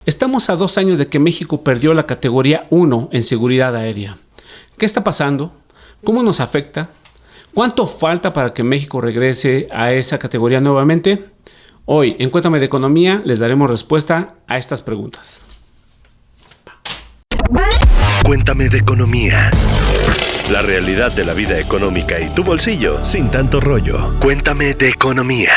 Estamos a 2 años de que México perdió la categoría 1 en seguridad aérea. ¿Qué está pasando? ¿Cómo nos afecta? ¿Cuánto falta para que México regrese a esa categoría nuevamente? Hoy, en Cuéntame de Economía, les daremos respuesta a estas preguntas. Cuéntame de Economía. La realidad de la vida económica y tu bolsillo sin tanto rollo. Cuéntame de Economía.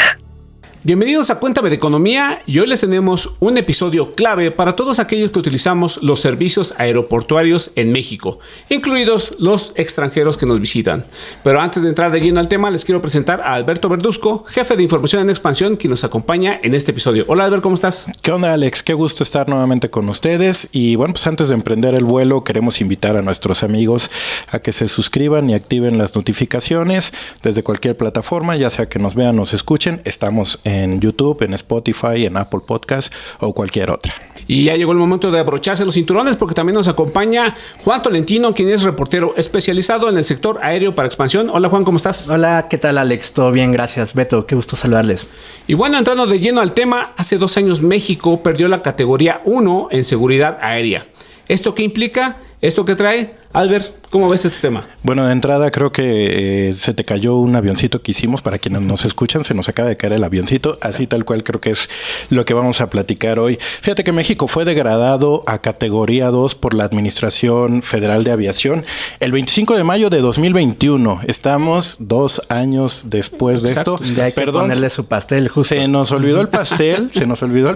Bienvenidos a Cuéntame de Economía y hoy les tenemos un episodio clave para todos aquellos que utilizamos los servicios aeroportuarios en México, incluidos los extranjeros que nos visitan. Pero antes de entrar de lleno al tema, les quiero presentar a Alberto Verduzco, jefe de Información en Expansión, quien nos acompaña en este episodio. Hola Alberto, ¿cómo estás? ¿Qué onda, Alex? Qué gusto estar nuevamente con ustedes. Y bueno, pues antes de emprender el vuelo, queremos invitar a nuestros amigos a que se suscriban y activen las notificaciones desde cualquier plataforma, ya sea que nos vean o nos escuchen. Estamos en YouTube, en Spotify, en Apple Podcast o cualquier otra. Y ya llegó el momento de abrocharse los cinturones porque también nos acompaña Juan Tolentino, quien es reportero especializado en el sector aéreo para Expansión. Hola Juan, ¿cómo estás? Hola, ¿qué tal Alex? Todo bien, gracias. Beto, qué gusto saludarles. Y bueno, entrando de lleno al tema, hace 2 años México perdió la categoría 1 en seguridad aérea. ¿Esto qué implica? ¿Esto qué trae? Albert, ¿cómo ves este tema? Bueno, de entrada creo que se te cayó un avioncito que hicimos. Para quienes nos escuchan, se nos acaba de caer el avioncito. Así tal cual creo que es lo que vamos a platicar hoy. Fíjate que México fue degradado a categoría 2 por la Administración Federal de Aviación el 25 de mayo de 2021. Estamos 2 años después de esto. Ya hay que ponerle su pastel, justo. Se nos olvidó el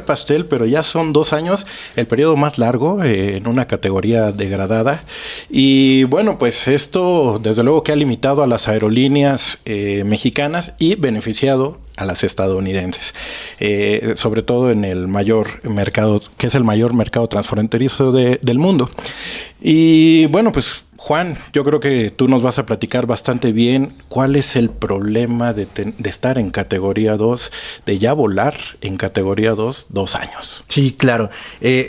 pastel, pero ya son 2 años, el periodo más largo en una categoría degradada. Y bueno, pues esto desde luego que ha limitado a las aerolíneas mexicanas y beneficiado a las estadounidenses, sobre todo en el mayor mercado, que es el mayor mercado transfronterizo del mundo. Y bueno, pues Juan, yo creo que tú nos vas a platicar bastante bien cuál es el problema de estar en categoría 2, de ya volar en categoría 2 2 años. Sí, claro.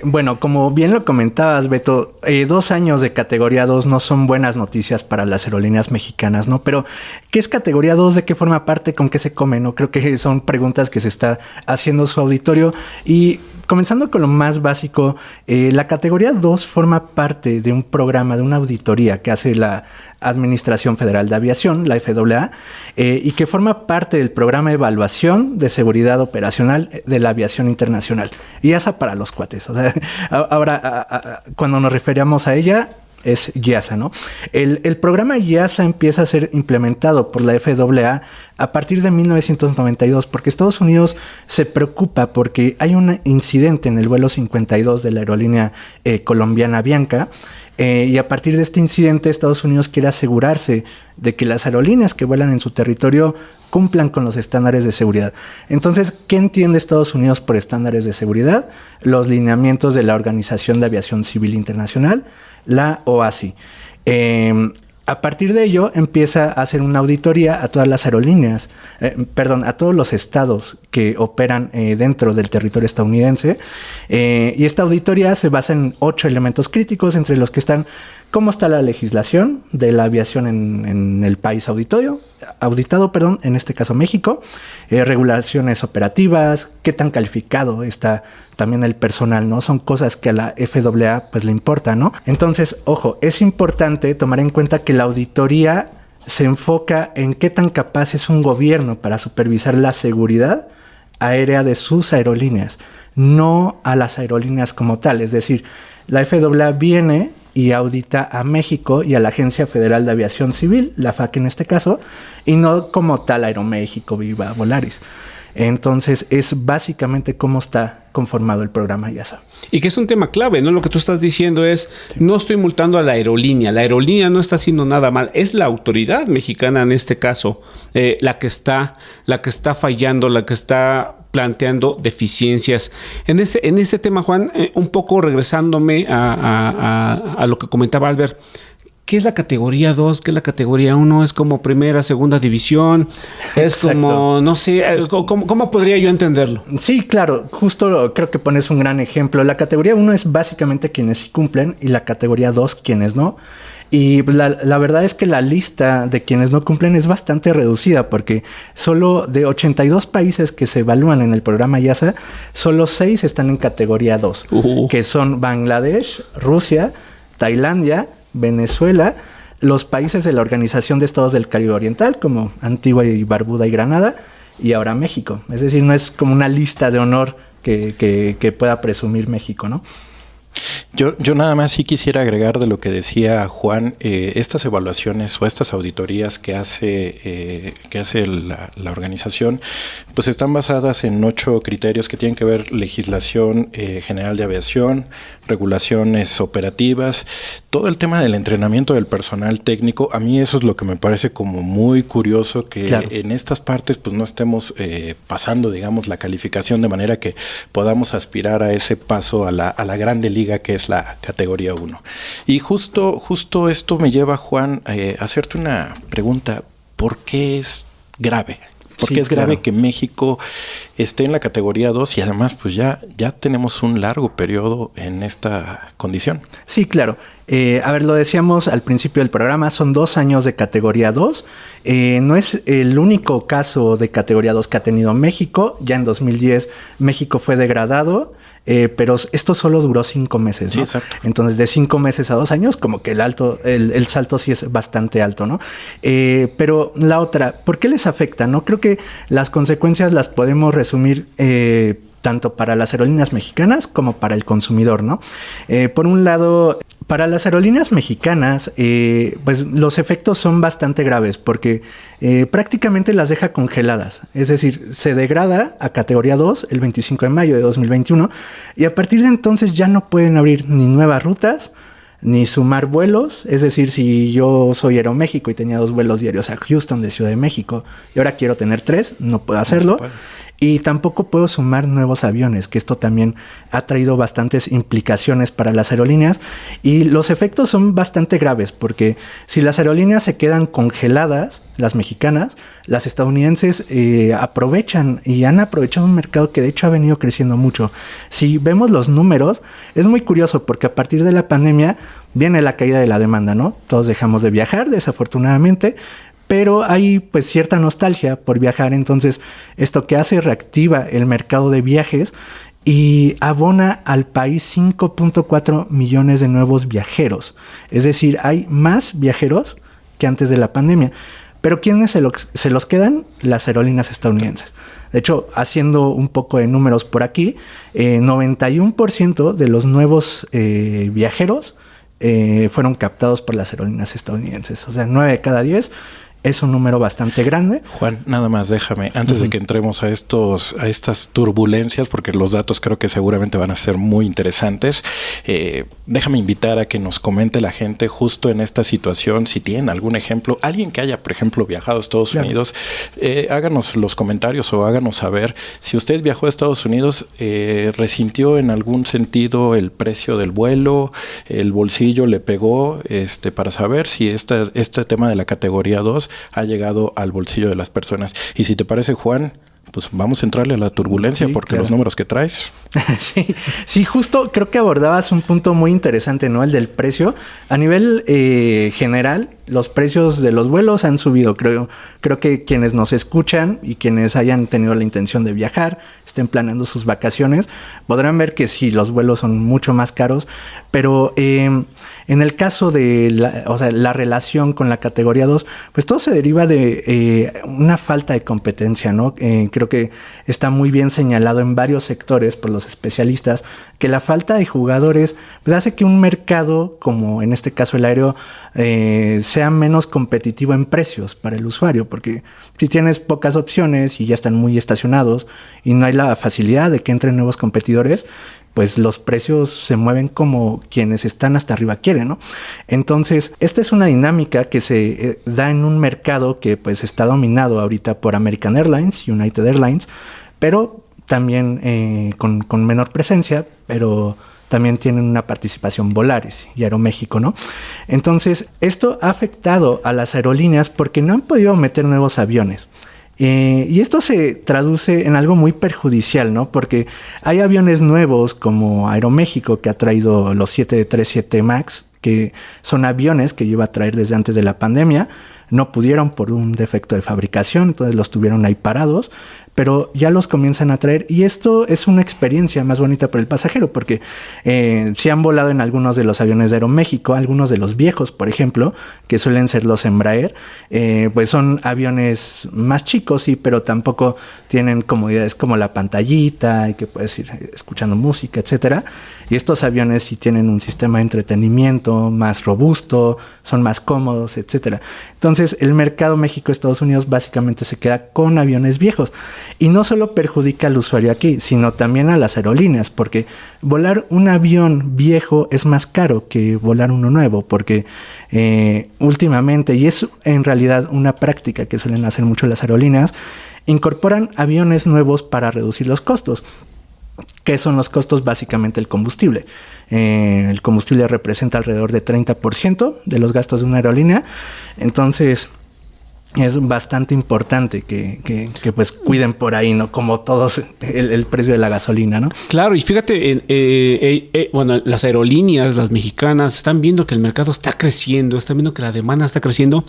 Bueno, como bien lo comentabas, Beto, 2 años de categoría 2 no son buenas noticias para las aerolíneas mexicanas, ¿no? Pero, ¿qué es categoría 2? ¿De qué forma parte? ¿Con qué se come? ¿No? Creo que son preguntas que se está haciendo su auditorio. Y comenzando con lo más básico, la categoría 2 forma parte de un programa, de una auditoría que hace la Administración Federal de Aviación, la FAA, y que forma parte del programa de evaluación de seguridad operacional de la aviación internacional. Y esa para los cuates. O sea, ahora, cuando nos referíamos a ella, es IASA, ¿no? El programa IASA empieza a ser implementado por la FAA a partir de 1992, porque Estados Unidos se preocupa porque hay un incidente en el vuelo 52 de la aerolínea colombiana Avianca. Y a partir de este incidente, Estados Unidos quiere asegurarse de que las aerolíneas que vuelan en su territorio cumplan con los estándares de seguridad. Entonces, ¿qué entiende Estados Unidos por estándares de seguridad? Los lineamientos de la Organización de Aviación Civil Internacional, la OASI. A partir de ello, empieza a hacer una auditoría a todas las aerolíneas, a todos los estados que operan dentro del territorio estadounidense. Y esta auditoría se basa en 8 elementos críticos, entre los que están cómo está la legislación de la aviación en el país auditado, en este caso México, regulaciones operativas, qué tan calificado está también el personal, ¿no? Son cosas que a la FAA pues le importan, ¿no? Entonces, ojo, es importante tomar en cuenta que la auditoría se enfoca en qué tan capaz es un gobierno para supervisar la seguridad aérea de sus aerolíneas, no a las aerolíneas como tal. Es decir, la FAA viene y audita a México y a la Agencia Federal de Aviación Civil, la FAC en este caso, y no como tal Aeroméxico, Viva, Volaris. Entonces, es básicamente cómo está conformado el programa IASA. Y que es un tema clave, ¿no? Lo que tú estás diciendo es, no estoy multando a la aerolínea no está haciendo nada mal, es la autoridad mexicana en este caso, la que está fallando, la que está planteando deficiencias. En este tema, Juan, un poco regresándome a lo que comentaba Albert, ¿qué es la categoría 2? ¿Qué es la categoría 1? ¿Es como primera, segunda división? Es Exacto. Como, no sé, ¿cómo podría yo entenderlo? Sí, claro, justo creo que pones un gran ejemplo. La categoría 1 es básicamente quienes sí cumplen y la categoría 2 quienes no. Y la verdad es que la lista de quienes no cumplen es bastante reducida, porque solo de 82 países que se evalúan en el programa IASA, solo 6 están en categoría 2, que son Bangladesh, Rusia, Tailandia, Venezuela, los países de la Organización de Estados del Caribe Oriental, como Antigua y Barbuda y Granada, y ahora México. Es decir, no es como una lista de honor que pueda presumir México, ¿no? Yo nada más sí quisiera agregar de lo que decía Juan, estas evaluaciones o estas auditorías que hace la organización, pues están basadas en 8 criterios que tienen que ver legislación general de aviación, regulaciones operativas, todo el tema del entrenamiento del personal técnico. A mí eso es lo que me parece como muy curioso, que claro, en estas partes pues no estemos pasando, digamos, la calificación de manera que podamos aspirar a ese paso a la grande liga que es la categoría 1. Y justo esto me lleva, Juan, a hacerte una pregunta. ¿Por qué es grave? ¿Por qué es grave que México esté en la categoría 2 y además pues ya tenemos un largo periodo en esta condición? Sí, claro. A ver, lo decíamos al principio del programa, son 2 años de categoría 2. No es el único caso de categoría 2 que ha tenido México. Ya en 2010 México fue degradado, pero esto solo duró 5 meses, ¿no? Sí, exacto. Entonces, de 5 meses a 2 años, como que el salto sí es bastante alto, ¿no? Pero la otra, ¿por qué les afecta, no? Creo que las consecuencias las podemos resumir tanto para las aerolíneas mexicanas como para el consumidor, ¿no? Por un lado, para las aerolíneas mexicanas, pues los efectos son bastante graves porque prácticamente las deja congeladas. Es decir, se degrada a categoría 2 el 25 de mayo de 2021 y a partir de entonces ya no pueden abrir ni nuevas rutas ni sumar vuelos. Es decir, si yo soy Aeroméxico y tenía 2 vuelos diarios a Houston de Ciudad de México y ahora quiero tener 3, no puedo hacerlo. No se puede. Y tampoco puedo sumar nuevos aviones, que esto también ha traído bastantes implicaciones para las aerolíneas. Y los efectos son bastante graves, porque si las aerolíneas se quedan congeladas, las mexicanas, las estadounidenses aprovechan y han aprovechado un mercado que de hecho ha venido creciendo mucho. Si vemos los números, es muy curioso, porque a partir de la pandemia viene la caída de la demanda, ¿no? Todos dejamos de viajar, desafortunadamente, pero hay pues cierta nostalgia por viajar. Entonces esto que hace, reactiva el mercado de viajes y abona al país 5.4 millones de nuevos viajeros. Es decir, hay más viajeros que antes de la pandemia. Pero ¿quiénes se los quedan? Las aerolíneas estadounidenses. De hecho, haciendo un poco de números por aquí, 91% de los nuevos viajeros fueron captados por las aerolíneas estadounidenses. O sea, 9 de cada 10 es un número bastante grande. Juan, nada más déjame, antes de que entremos a estas turbulencias, porque los datos creo que seguramente van a ser muy interesantes, déjame invitar a que nos comente la gente justo en esta situación, si tienen algún ejemplo, alguien que haya, por ejemplo, viajado a Estados Unidos, háganos los comentarios o háganos saber si usted viajó a Estados Unidos, resintió en algún sentido el precio del vuelo, el bolsillo le pegó, para saber si este tema de la categoría 2 ha llegado al bolsillo de las personas. Y si te parece, Juan, pues vamos a entrarle a la turbulencia, sí, porque claro, los números que traes. Sí, justo creo que abordabas un punto muy interesante, ¿no? El del precio. A nivel general, los precios de los vuelos han subido. Creo que quienes nos escuchan y quienes hayan tenido la intención de viajar, estén planeando sus vacaciones, podrán ver que sí, los vuelos son mucho más caros, pero en el caso de la relación con la categoría 2, pues todo se deriva de una falta de competencia, ¿no? Creo que está muy bien señalado en varios sectores por los especialistas que la falta de jugadores pues hace que un mercado, como en este caso el aéreo, sea menos competitivo en precios para el usuario, porque si tienes pocas opciones y ya están muy estacionados y no hay la facilidad de que entren nuevos competidores, pues los precios se mueven como quienes están hasta arriba quieren, ¿no? Entonces, esta es una dinámica que se da en un mercado que pues está dominado ahorita por American Airlines, United Airlines, pero también con menor presencia, pero también tienen una participación Volaris y Aeroméxico, ¿no? Entonces, esto ha afectado a las aerolíneas porque no han podido meter nuevos aviones. Y esto se traduce en algo muy perjudicial, ¿no? Porque hay aviones nuevos como Aeroméxico, que ha traído los 737 MAX, que son aviones que iba a traer desde antes de la pandemia. No pudieron por un defecto de fabricación, entonces los tuvieron ahí parados, pero ya los comienzan a traer y esto es una experiencia más bonita para el pasajero porque si han volado en algunos de los aviones de Aeroméxico, algunos de los viejos, por ejemplo, que suelen ser los Embraer, pues son aviones más chicos, sí, pero tampoco tienen comodidades como la pantallita y que puedes ir escuchando música, etcétera. Y estos aviones sí tienen un sistema de entretenimiento más robusto, son más cómodos, etcétera. Entonces, el mercado México-Estados Unidos básicamente se queda con aviones viejos. Y no solo perjudica al usuario aquí, sino también a las aerolíneas, porque volar un avión viejo es más caro que volar uno nuevo, porque últimamente, y es en realidad una práctica que suelen hacer mucho las aerolíneas, incorporan aviones nuevos para reducir los costos. ¿Qué son los costos? Básicamente el combustible. El combustible representa alrededor de 30% de los gastos de una aerolínea. Entonces, es bastante importante que pues cuiden por ahí, ¿no? Como todos el precio de la gasolina, ¿no? Claro, y fíjate, bueno, las aerolíneas, las mexicanas, están viendo que el mercado está creciendo, están viendo que la demanda está creciendo.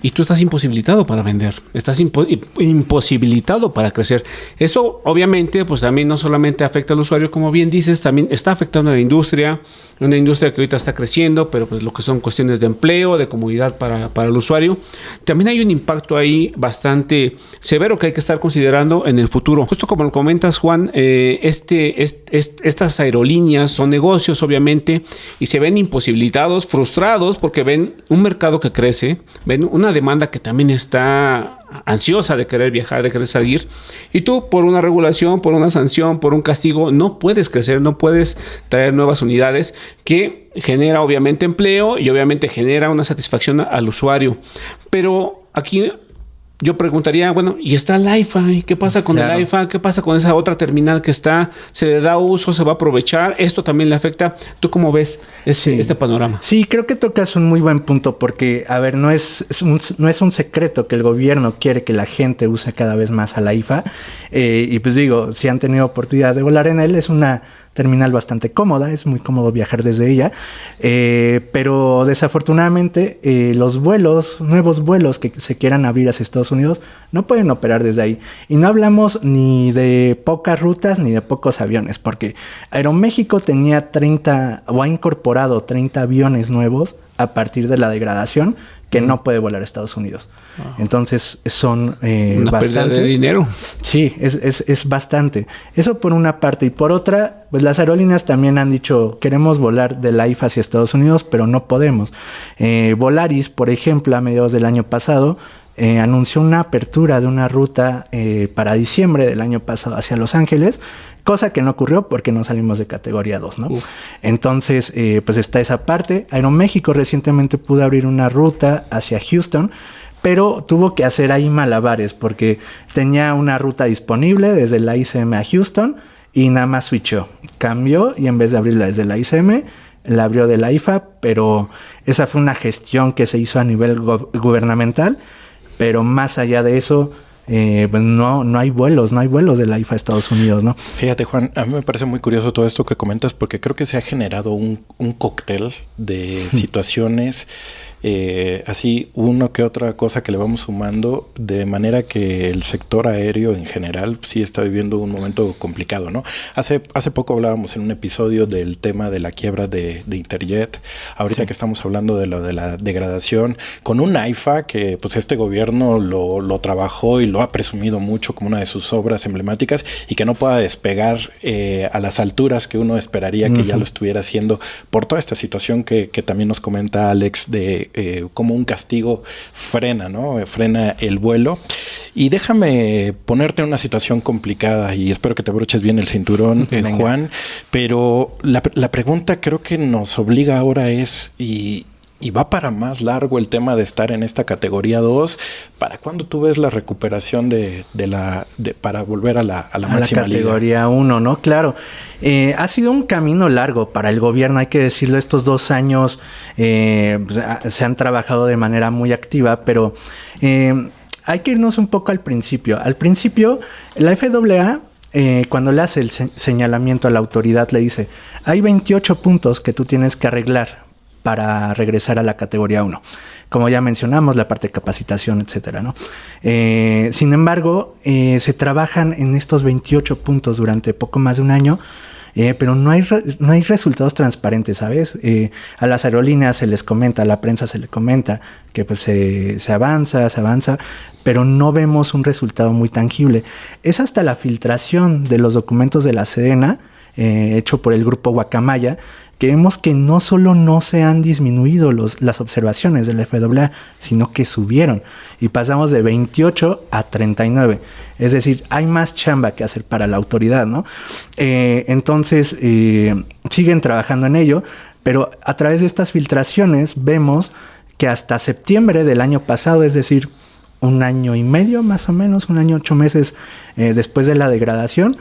Y tú estás imposibilitado para vender, estás imposibilitado para crecer. Eso obviamente pues también no solamente afecta al usuario, como bien dices, también está afectando a la industria, una industria que ahorita está creciendo, pero pues lo que son cuestiones de empleo, de comodidad para el usuario. También hay un impacto ahí bastante severo que hay que estar considerando en el futuro. Justo como lo comentas, Juan, estas aerolíneas son negocios obviamente y se ven imposibilitados, frustrados porque ven un mercado que crece, ven una demanda que también está ansiosa de querer viajar, de querer salir, y tú por una regulación, por una sanción, por un castigo, no puedes crecer, no puedes traer nuevas unidades, que genera obviamente empleo y obviamente genera una satisfacción al usuario. Pero aquí yo preguntaría, bueno, ¿y está el AIFA? ¿Y qué pasa con el AIFA? ¿Qué pasa con esa otra terminal que está? ¿Se le da uso? ¿Se va a aprovechar? ¿Esto también le afecta? ¿Tú cómo ves este panorama? Sí, creo que tocas un muy buen punto porque, a ver, no es un secreto que el gobierno quiere que la gente use cada vez más a la AIFA. Y pues digo, si han tenido oportunidad de volar en él, es una terminal bastante cómoda, es muy cómodo viajar desde ella, pero desafortunadamente los nuevos vuelos que se quieran abrir hacia Estados Unidos no pueden operar desde ahí. Y no hablamos ni de pocas rutas ni de pocos aviones, porque Aeroméxico tenía 30 o ha incorporado 30 aviones nuevos a partir de la degradación que no puede volar a Estados Unidos. Wow. Entonces son una pérdida de dinero. Sí, es bastante. Eso por una parte. Y por otra, pues las aerolíneas también han dicho, queremos volar de la AIFA hacia Estados Unidos, pero no podemos. Volaris, por ejemplo, a mediados del año pasado, anunció una apertura de una ruta para diciembre del año pasado hacia Los Ángeles, cosa que no ocurrió porque no salimos de categoría 2, ¿no? Entonces, pues está esa parte. Aeroméxico recientemente pudo abrir una ruta hacia Houston, pero tuvo que hacer ahí malabares porque tenía una ruta disponible desde la ICM a Houston y nada más switchó. Cambió y en vez de abrirla desde la ICM, la abrió de la IFA, pero esa fue una gestión que se hizo a nivel gubernamental. Pero más allá de eso, pues no hay vuelos de la IFA a Estados Unidos, ¿no? Fíjate, Juan, a mí me parece muy curioso todo esto que comentas porque creo que se ha generado un cóctel de situaciones, así uno que otra cosa que le vamos sumando, de manera que el sector aéreo en general sí está viviendo un momento complicado, ¿no? Hace poco hablábamos en un episodio del tema de la quiebra de Interjet, ahorita que estamos hablando de lo de la degradación, con un AIFA que pues este gobierno lo trabajó y lo ha presumido mucho como una de sus obras emblemáticas y que no pueda despegar a las alturas que uno esperaría que ya lo estuviera haciendo por toda esta situación que también nos comenta Alex de como un castigo frena, ¿no? Frena el vuelo. Y déjame ponerte en una situación complicada y espero que te abroches bien el cinturón, Juan. Pero la pregunta creo que nos obliga ahora es, y va para más largo el tema de estar en esta categoría 2. ¿Para cuándo tú ves la recuperación para volver a la máxima liga? Categoría 1, ¿no? Claro. Ha sido un camino largo para el gobierno, hay que decirlo. Estos 2 años se han trabajado de manera muy activa, pero hay que irnos un poco al principio. Al principio, la FAA, cuando le hace el señalamiento a la autoridad, le dice, hay 28 puntos que tú tienes que arreglar para regresar a la categoría 1. Como ya mencionamos, la parte de capacitación, etcétera, ¿no? Sin embargo, se trabajan en estos 28 puntos durante poco más de un año, pero no hay resultados transparentes, ¿sabes? A las aerolíneas se les comenta, a la prensa se les comenta que pues se avanza, pero no vemos un resultado muy tangible. Es hasta la filtración de los documentos de la Sedena, hecho por el grupo Guacamaya, que vemos que no solo no se han disminuido las observaciones del FAA, sino que subieron y pasamos de 28 a 39. Es decir, hay más chamba que hacer para la autoridad, ¿no? Entonces, siguen trabajando en ello, pero a través de estas filtraciones vemos que hasta septiembre del año pasado, es decir, un año y medio más o menos, 1 año 8 meses después de la degradación,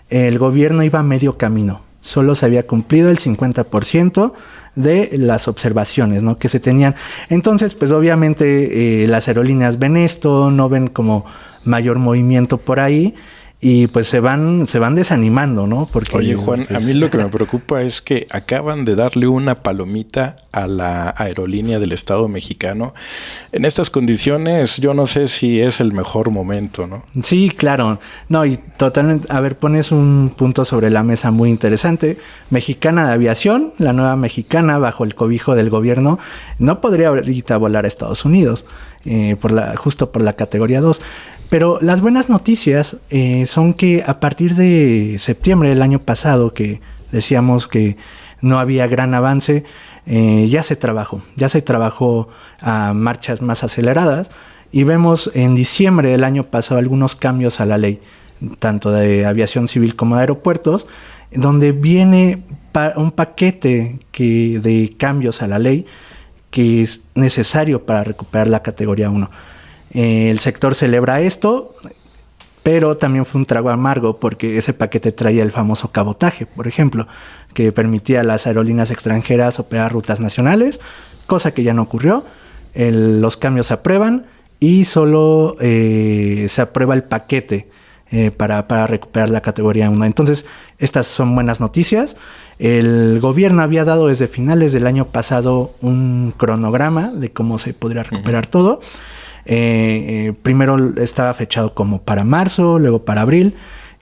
el gobierno iba a medio camino. Solo se había cumplido el 50% de las observaciones, ¿no?, que se tenían. Entonces, pues obviamente las aerolíneas ven esto, no ven como mayor movimiento por ahí y pues se van desanimando, ¿no? Porque, oye, Juan, pues, a mí lo que me preocupa es que acaban de darle una palomita a la aerolínea del Estado mexicano. En estas condiciones, yo no sé si es el mejor momento, ¿no? Sí, claro. No, y totalmente. A ver, pones un punto sobre la mesa muy interesante. Mexicana de Aviación, la nueva mexicana, bajo el cobijo del gobierno, no podría ahorita volar a Estados Unidos, justo por la categoría 2. Pero las buenas noticias son que a partir de septiembre del año pasado, que decíamos que no había gran avance, ya se trabajó a marchas más aceleradas y vemos en diciembre del año pasado algunos cambios a la ley, tanto de aviación civil como de aeropuertos, donde viene un paquete de cambios a la ley que es necesario para recuperar la categoría 1. El sector celebra esto, pero también fue un trago amargo porque ese paquete traía el famoso cabotaje, por ejemplo, que permitía a las aerolíneas extranjeras operar rutas nacionales, cosa que ya no ocurrió. Los cambios se aprueban y solo se aprueba el paquete para recuperar la categoría 1. Entonces, estas son buenas noticias. El gobierno había dado desde finales del año pasado un cronograma de cómo se podría recuperar todo. Primero estaba fechado como para marzo, luego para abril,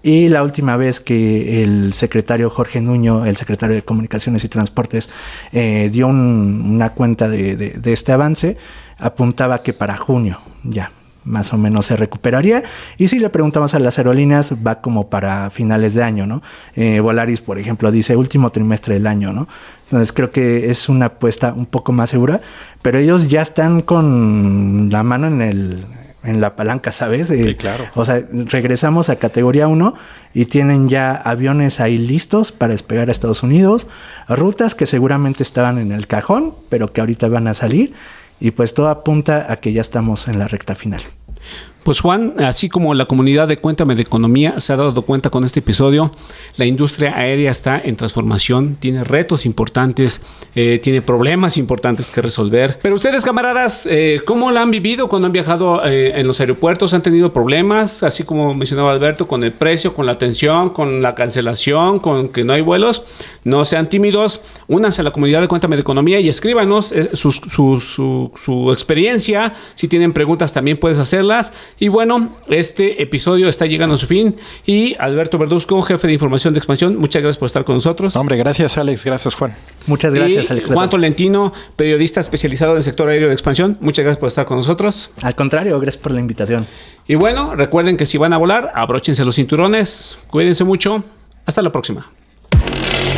y la última vez que el secretario Jorge Nuño, el secretario de Comunicaciones y Transportes, dio una cuenta de este avance, apuntaba que para junio ya más o menos se recuperaría. Y si le preguntamos a las aerolíneas, va como para finales de año, ¿no? Volaris, por ejemplo, dice último trimestre del año, ¿no? Entonces creo que es una apuesta un poco más segura, pero ellos ya están con la mano en la palanca, ¿sabes? Sí, claro. O sea, regresamos a categoría 1 y tienen ya aviones ahí listos para despegar a Estados Unidos, rutas que seguramente estaban en el cajón, pero que ahorita van a salir. Y pues todo apunta a que ya estamos en la recta final. Pues Juan, así como la comunidad de Cuéntame de Economía se ha dado cuenta con este episodio, la industria aérea está en transformación, tiene retos importantes, tiene problemas importantes que resolver. Pero ustedes, camaradas, ¿cómo la han vivido cuando han viajado en los aeropuertos? ¿Han tenido problemas, así como mencionaba Alberto, con el precio, con la atención, con la cancelación, con que no hay vuelos? No sean tímidos, únanse a la comunidad de Cuéntame de Economía y escríbanos su experiencia. Si tienen preguntas también puedes hacerlas. Y bueno, este episodio está llegando a su fin. Y Alberto Verduzco, jefe de información de Expansión, muchas gracias por estar con nosotros. Hombre, gracias Alex, gracias Juan. Muchas gracias, y Alex. Juan Tolentino, periodista especializado en el sector aéreo de Expansión, muchas gracias por estar con nosotros. Al contrario, gracias por la invitación. Y bueno, recuerden que si van a volar, abróchense los cinturones, cuídense mucho. Hasta la próxima.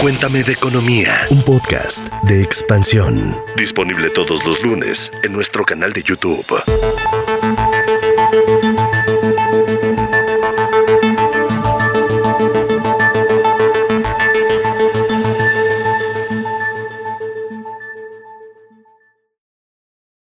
Cuéntame de Economía, un podcast de Expansión. Disponible todos los lunes en nuestro canal de YouTube.